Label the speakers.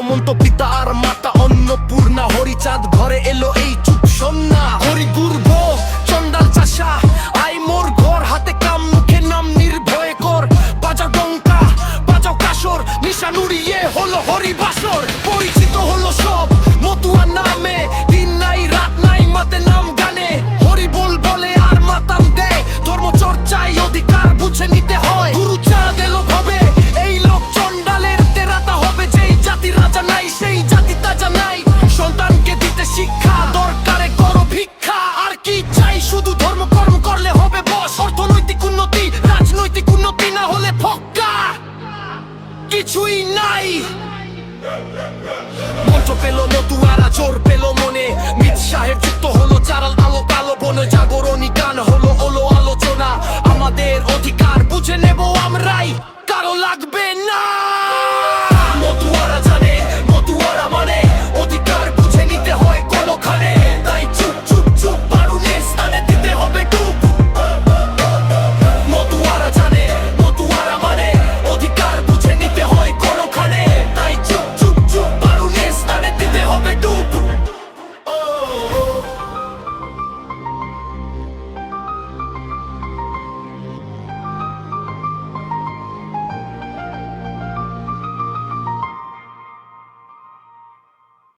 Speaker 1: সামন্ত পিতা আর মাতা অন্নপূর্ণা। হরিচাঁদ ঘরে এলো এই চুপ সন্না। হরি গুর্ভ চন্ডাল চাষা আই মোর ঘর, হাতে কাম মুখে নাম নির্ভয় কর। বাজাও ডঙ্কা বাজাও কাসর, নিশান উড়িয়ে হলো হরি বাসর। পরিচিত হলো সব মতুয়া নামে, দিন নাই রাত নাই মাতে নাম গানে। হরি বল বলে আর মাতাম দেয়, ধর্ম চর্চায় অধিকার বুঝে নিতে হয়। গুরু চাঁদ এলো ভবে এই লোক চন্ডালের তেরাতা হবে। যেই জাতি রাজা নাই সেই জাতি তাজা নাই, সন্তানকে দিতে শিক্ষা দরকারে করো ভিক্ষা। আর কি চাই শুধু ধর্ম কর্ম করলে হবে বস। অর্থনৈতিক উন্নতি রাজনৈতিক উন্নতি না হলে ফক্কা কিছুই নাই। মঞ্চ পেল মতুয়ারা জোর পেল মনে,